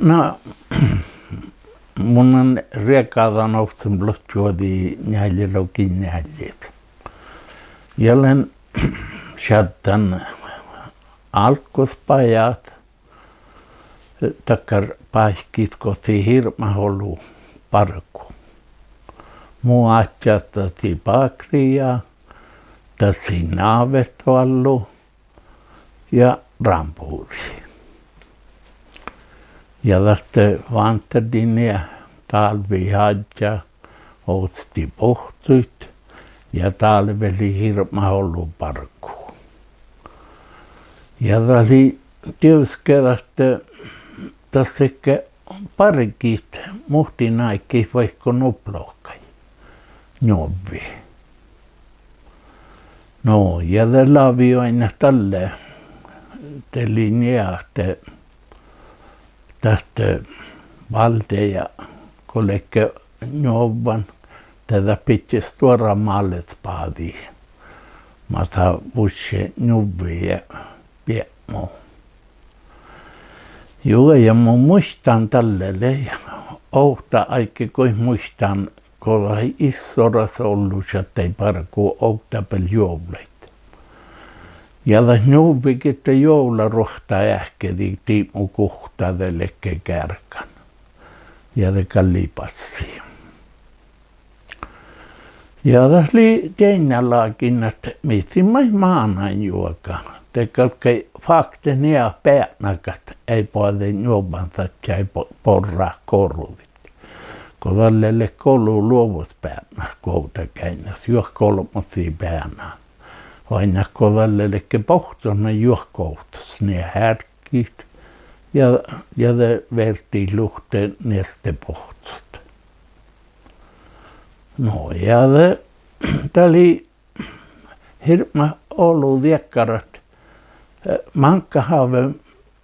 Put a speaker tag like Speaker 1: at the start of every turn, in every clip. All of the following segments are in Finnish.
Speaker 1: No, mun on riekkaada noussut blotjuodi näillokin näillet. Jälleen sieltän alkuspajat takkar paiskit koti hirmaholu parku. Muu ajatteltiin pakria, tässä naavetvallu ja rampuuri. Ja tästä vantadin ja talvihadja osti pohtuit ja talveli hirmaholu parku. Ja oli tietysti tässä parikit muhtin aikki vaikka nuplokai. Njovi. No, ja det la vi aina tälle linjaatte tästä valde ja kollekke njovan tätä pitkäs tuoda mallet paadi. Mata vusse njovi ja piemo. Joo, ja mun muistan tälle ja outa aikki kuin muistan kun oli isoras ollut, että ei parku outtapel jouleit. Ja tässä njuvikin, että joularohta ähkeli tiimu kuhtadelle kärkan. Ja te kallipassi. Ja tässä oli teinällaakin, että mietin maanain juoka. Te kalkei fakten ja päänäkät ei puhuta njuvansa, että ei porraa koruvit. Kun tälle koulu luovuspäänä kouta käynäs, kolmosia päänä. Aina kun tälle pohtona juokoutas, ne härkit ja te vertiin luhteen neste pohtsut. No ja tämä oli hirma ollut viekkarat. Mankkahaave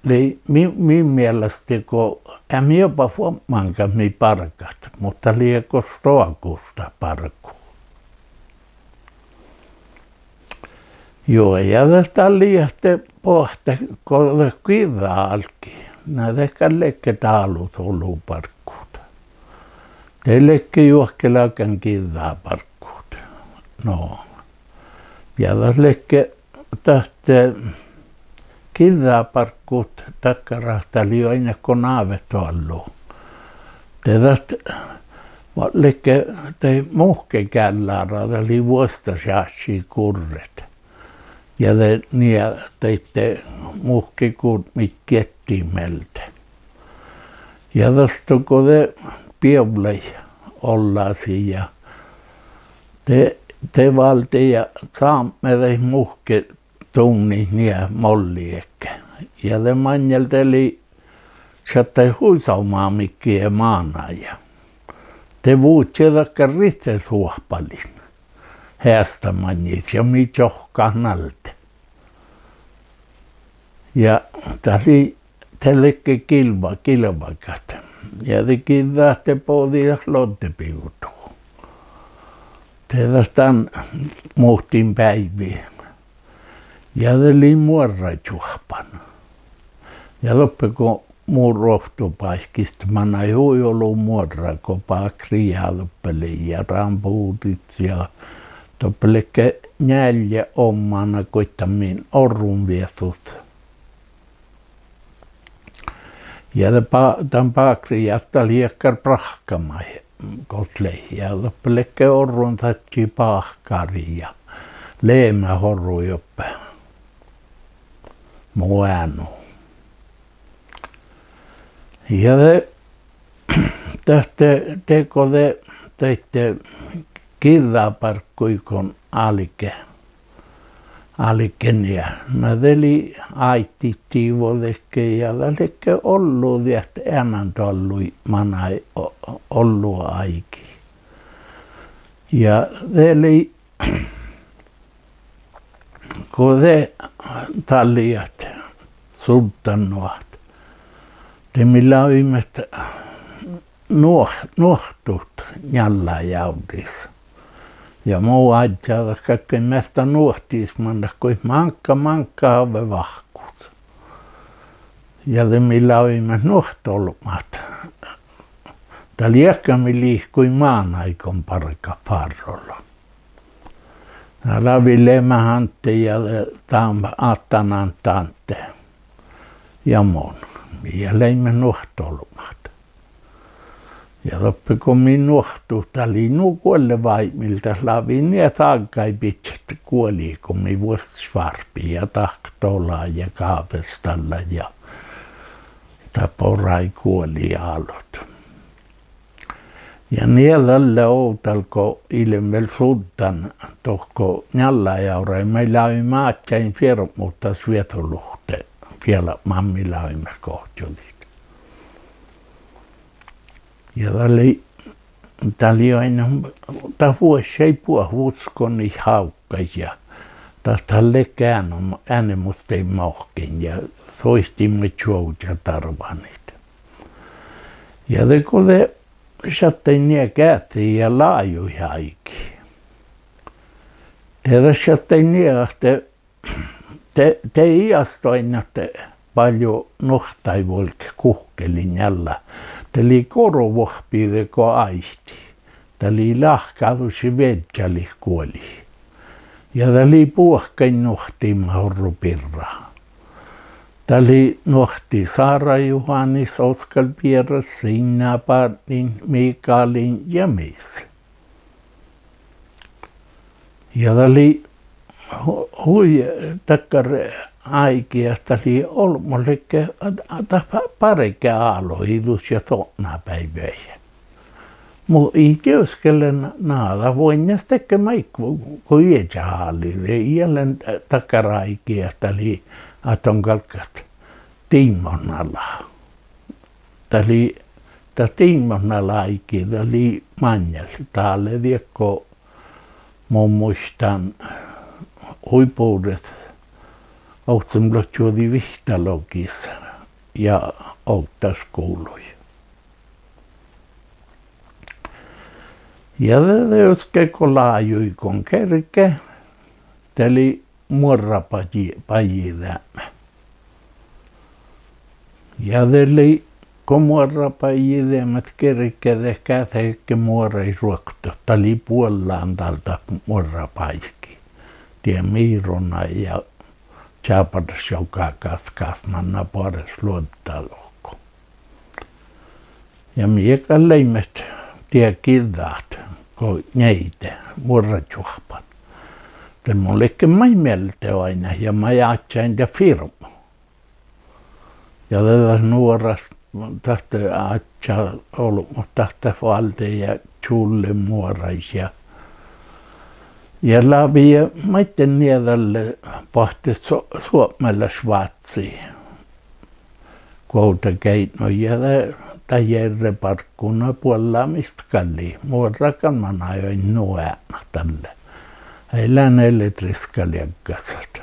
Speaker 1: oli minun mielestä, kun en jopa huomaankaan mi parkat, mutta lieko stoakusta parku. Joo, ja tästä oli että pohte, kun kiva alki. Näitä kallekke taalut ollut parkkuuta. Teillekke juohkelaakan kivaa parkkuuta. No, ja täslekke tästä kivaaparkkuut takkarahta oli aina kun naavet ollut. Tästä lekke tei muhke källära oli vuostasjaatsi kurret. Ja teitte muhke kun mit kettimeltä. Ja tästä kun te pievlei ollasi ja te valte ja saamme muhke tunni ja molliekkä. Ja te manjelteli sieltä huisaumaa mikkiä maana ja te vuutsetakka ritsesuohpalin häästä manjit ja mit johkahnalte. Ja tämä oli tellekke kilvakat. Ja te kiväätte pohtia lottepiutua. Te tästä muhtiin päiviä. Ja te oli muorrajuhpan. Ja loppu kun muun rohtupaiskista mä ei ollut muorra, kun pakria loppeli ja rampuutit ja loppelekke näljä omana koittamin orrun vietut. Ja tämän pakriasta liekkar prahkama kotlei ja loppelekke orrun tatsi pahkari ja leemä horru joppe. Muänu. Ja tästä teko te teitte kirraparkkuikon aliken ja mä teli aitti tiivolekke ja lekke ollu viet äänan tollui manai ollu aiki. Ja teli kun te talliat sultanuat, te millä ymmät nuohtut njalla jaudis. Ja muu ajatella kaikkein meistä nuohtiis manna, kun mankka haave vahkuut. Ja te millä oimme nuhtolmat. Tää liekkämi liikkui maan aikon parka parrolla. Ravi lemähantte ja attanan tante. Ja mon. Ja leimme nuhtolmat. Ja loppu kun minä nuhtuu, tää oli nukuelle vaimilta, lavi niin taakkai pitset kuoli, kun minä vuost svarpi ja tahtola ja kaapestalla ja taporai kuoli aallot. Ja niellä outalko ilmel suddan tohko njallajaurai, meillä oli maatjain firmuutta svietoluhte, vielä mammilla olimme kohtjulit. Ja tää oli aina, tää vuosi ei puhuuskon niin haukkas ja tälle käännön äänemustein mahkin ja soistimme tjouja tarvanit. Ja kun te sattein nie kähtiin ja laajui haiki. Te sattein nie, te iästoin, että paljon nohtai volke kuhkelin jällä. Tämä oli korovohpiire ko aisti. Tämä oli lahkausi vedjali kuoli. Ja tämä oli puhkain nohtima horrupirraa. Tämä oli nohti Saara Juhanis, Oskar Pierras, Sinna Partin, Mikaelin ja mies. Ja tämä oli hui takkar aikia, tämä oli olmolleke parike aalohidus ja tonnapäiväjä. Mutta ei työskelle naada voinas tekemään, kun iäjähallille. Iällen takkar aikia, tämä oli aton kalkat tiimonnalla. Tämä oli tiimonnalla aikia, tämä oli manjal. Täällä viekko mun muistan huipuudet. Otsum lotjuodi vihtalogissa ja outtas kuului. Ja jos laajuikon kerke, teli muorapajidämä. Ja teli kun muorapajidämät kerke, tehkää tehkä muorei ruokto. Tali puollaan tältä muorapajki. Tie miirona ja Tjaapadas joka kasmanna pares luottalohko. Ja mieka leimet tie kidaat, kun neite, murrajuhpan. Te mun lekke mai mielte aina ja mä jaatsain te firmu. Ja tätä nuoras tahto aatsa ollut, mutta tahto valde ja tjulle muorais ja läpi ja maitten niedälle pahti Suomella Svatsi. Kouta keino ja tai järreparkkuna puolella mistä kalli. Muorakan man ajoin nuäänä tälle. Ei lään elektriskaliakkasat.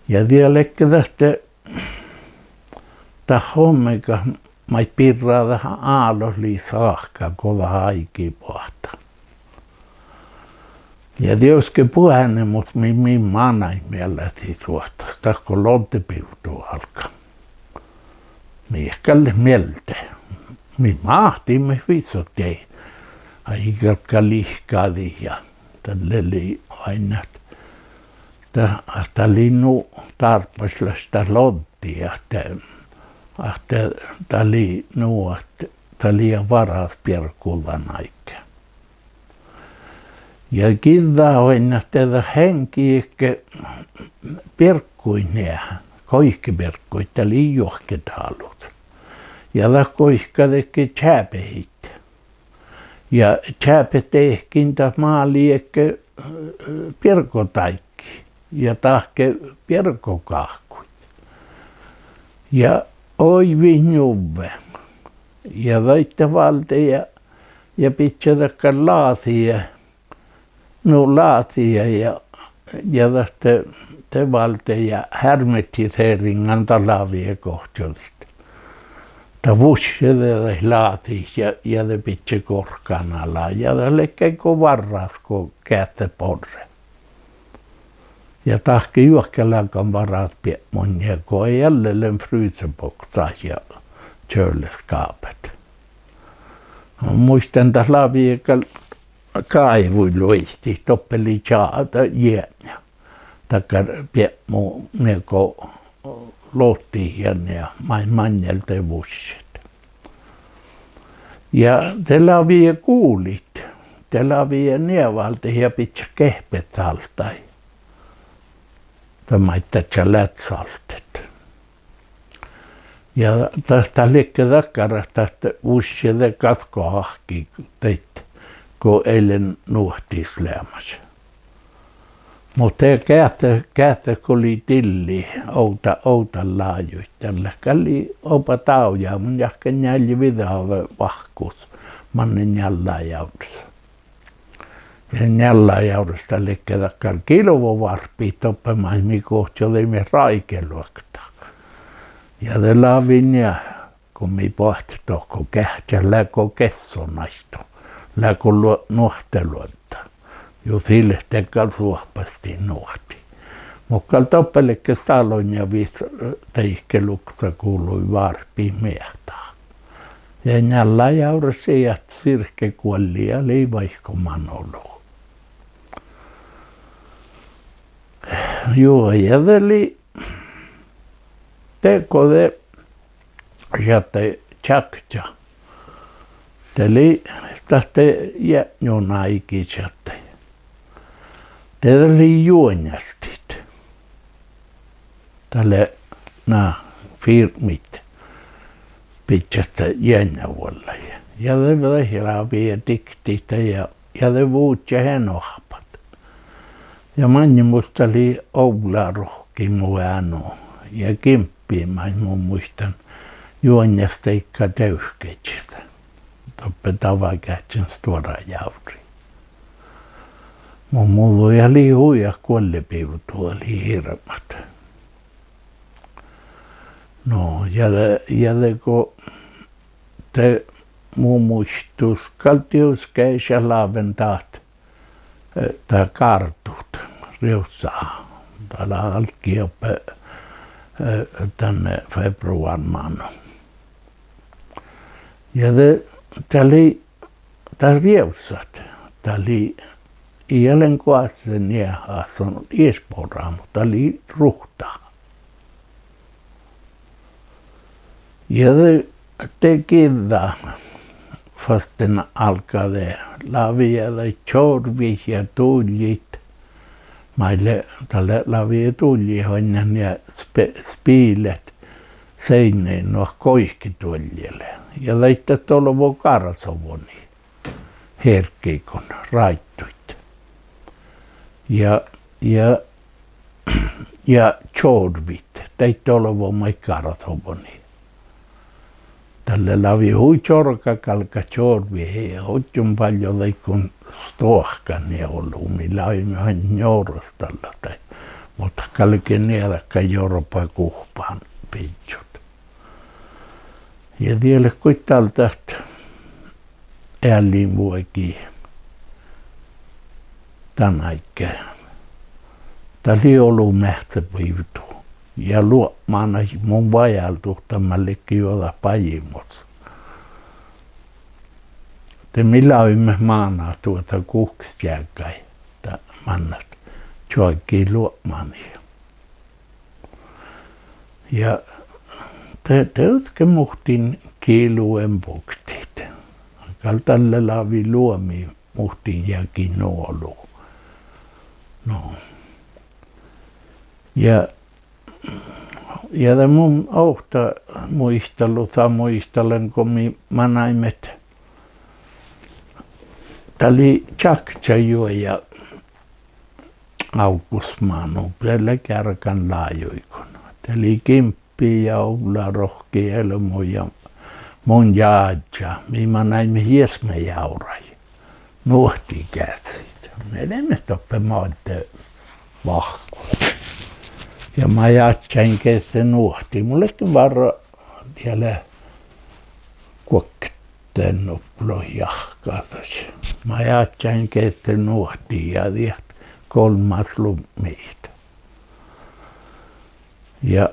Speaker 1: Ja vielä tästä hommika mai pirraa vähän aalosli saakka, kova haiki pohta. Ja tioske puhene, mutta minä maanain mielläti tuosta, kun lottepiutuu alkaa. Miehkälle mieltä. Minä mahtimme vitsottiin. Aikalka lihkaali ja tälle oli aina. Tämä linnu tarpeisella sitä lottia. Tämä oli nuo, tämä oli varas pierkullan aikaa. Ja kidaa on, että henki ehkä perkkuinea, kaikki perkkuit, tämä oli johketalut. Ja tämä koihka teki tjääpehit. Ja tjääpet tehkin tämä maali ehkä perkotaikki ja tahke perkokahkuit. Ja oi vinjuve. Ja väitte valte ja pitää laatia. No laatia ja te valte ja härmetti seringan talavia kohtuullista. Ta vuosille laati ja te pitää korkana la ja te lekkeko varras ko kätte porre. Ja tahki juokkelankan varat monia, kun ei jälleen fryseboxaa ja kylskapet. Muistan, että laviekal kaivuiluisti toppeli chaata jäänä. Takkar piemmu neko lohtiin ja main manjelta vuosit. Ja te lavie kuulit. Te lavie nievalta ja pitkä kehpet saltai. Tämä itse lätsaltet. Ja tästä liekkä takkara tästä uusille katkoahki teit, kun eilen nuhtis lämmäs. Mutta kähtä kun oli tilli, outa laajuit. Tällä kalli opa tauja, mun jahka nälji vidave vahkuus, mannen jällääjaudussa. Ja jällääjaudusta liekkä takkara kilovovarpii toppemaan, mikuuhti oli me raikeluokta. Ja te laavin ja kun mi pohti tohko kähtä läkö kessonaisto, läkö nuhteluotta. Jo sille tekal suohpasti nuhti. Mukkal toppelekkä stalon ja teihkeluksa kuului varpi miehtaa. Ja nällä jaurasi ja sirke kuolli ja liivaihkoman olo. Joo, ja veli teko de jätte tjakja. Teli tahte jätnjona ikitsätte. Te oli juonjastit. Tälle firmit pitsästä jännävuolla. Ja te vähilaavi ja diktitä ja te vuut ja henohpat. Ja manni musta oli Oula rohki muano ja kimppiin mun muistan juonjasteikka täysketsistä. Toppe tavakähtsän stora jauri. Mun muu ja liihuja kuollepiivutu oli hirmat. No, ja kun te mun muistus kaltiuskeis ja laaventaat tää kartut riussaa. Täällä alki oppe tänne februarmaan. Ja tää riussat, tää oli ielen kuatsen ja asun iespora, mutta oli ruhtaa. Ja te kirja fasten alkade lavia ja chorvi ja tullit. Meille tälle lavia tulli honnan ja spiilet seineen nuo koihkituoljelle. Ja leitte tolvo karsovoni herkkiikon raittuit. Ja chorvit, teitte tolvo mai karsovoni. Tälle lavi hui chorka kalka chorvi hei hotjun paljon leikun stohkan ja ollut millä aiemmin jourostalla tai mutta kalke nielakka jorpa kuhpaan pitsut. Ja tiedä kuitenkin tästä ääliin vuoki tän aikaa. Tämä oli ollut mähtsäpiivtu. Ja luomaana mun vajaltu tämällekin jolla pajimos. Te millä oimme maana tuota kuksjääkai, että mannat joakin luomaani. Ja te otke muhtin kiiluen puktit. Kaltalle laavi luomi muhtin jäkin nuolu. No. Ja mun ohta muistelen, kun mä näimet. Tää oli Tjaktsajuo ja Augustmanu, tällä kärkän laajuikon. Tää oli Kimppi ja Oula rohki elmo ja mun jaadja, mä näimme hiesme jaurai. Nuhti käsit. Me emme toppe maatte vahku. Ja mä jatsain kesä nuhti. Mullekin varro tiellä kuokten uplohjahkatas. Mä jatsain kesä nuhti ja tiedät kolmas lummiit. Ja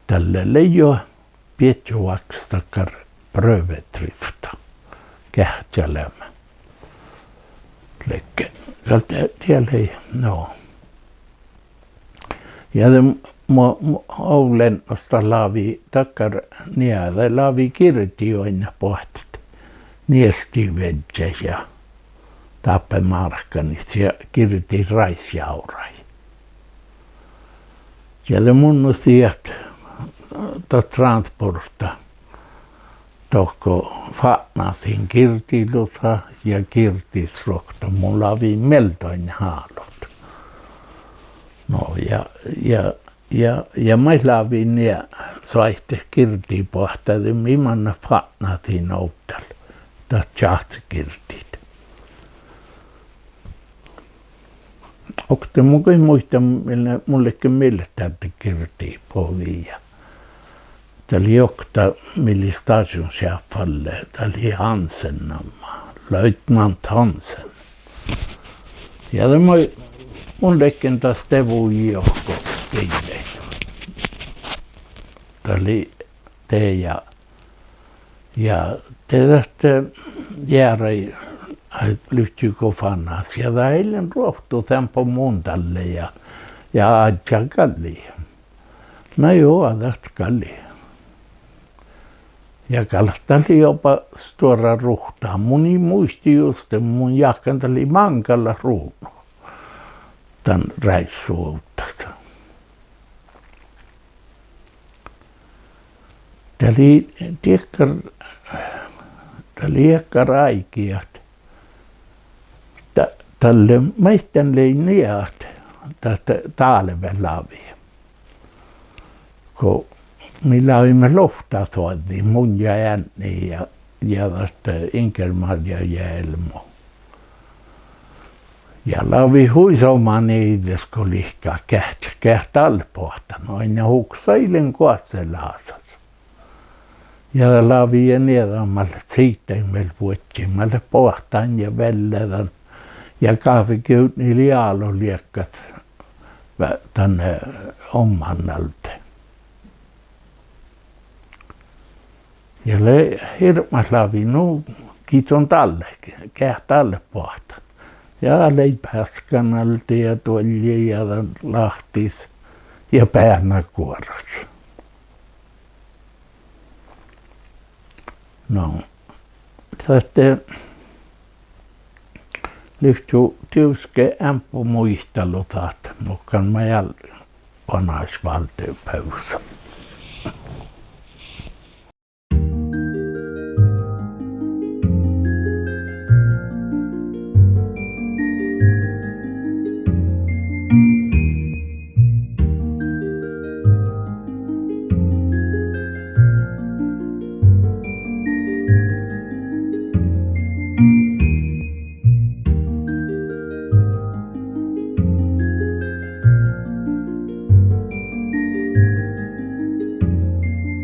Speaker 1: tälle leijo pietjuaks takar prövetrifta kähtjälämä. Lekke. Tiellä ei, no. Ja olen osta laavi takar niitä laavi kirtioina pohtit. Niesti vedje ja tappemarkkanit ja kirti raisjaurai. Ja mun sieltä transporta tohko fatnasin kirtiluta ja kirtisrokta. Mulla oli meltoin haalot. No ja meillä oli ne soihte kirtipohtaa, että millainen fatnatiin outtalla. Tämä tjahtsikirtit. Onko te mukaan muista mullekin millä täältä kirtii povia? Tämä oli jokta, millä station chefalle. Tämä oli Hansen namma. Löjtnant Hansen. Ja tämä mullekin taas tevui johko teille. Tämä oli te ja te tästä jääräi lyhtyy kofannas. Ja tämä eilen ruohtuu tämpo mun tälle ja adja kalli. No joo, tästä kalli. Ja kalhtali jopa stora ruhtaa. Muni muisti just, että mun jahkantali mankalla ruuno. Tän räissuuttansa. Tämä oli ehkä raikiat. Tälle meistän löi niat tästä talvelavia. Kun millä olimme loftatoitiin mun ja Änni ja tästä Inkelmarja ja Elmo. Ja lavi huisomaan niides, kun lihkaa kähtalpohta. Noin ja huksailen kuotselaasas. Ja lavi ja niedamalle siittäimelle vuottimalle pohtaan ja vellerän. Ja kahvikyyti niillä jaaloliekkat tänne omannalta. Ja hirmas lavi, no kiitos talle, kähtalle pohta. Ja leipäskanalta ja tuolje ja lahtis ja päänäkuoras. No, sitten lyhtyy tiuske ämppu muistelutat, mukaan mä onaisvaltiopöysä.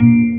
Speaker 2: Thank you.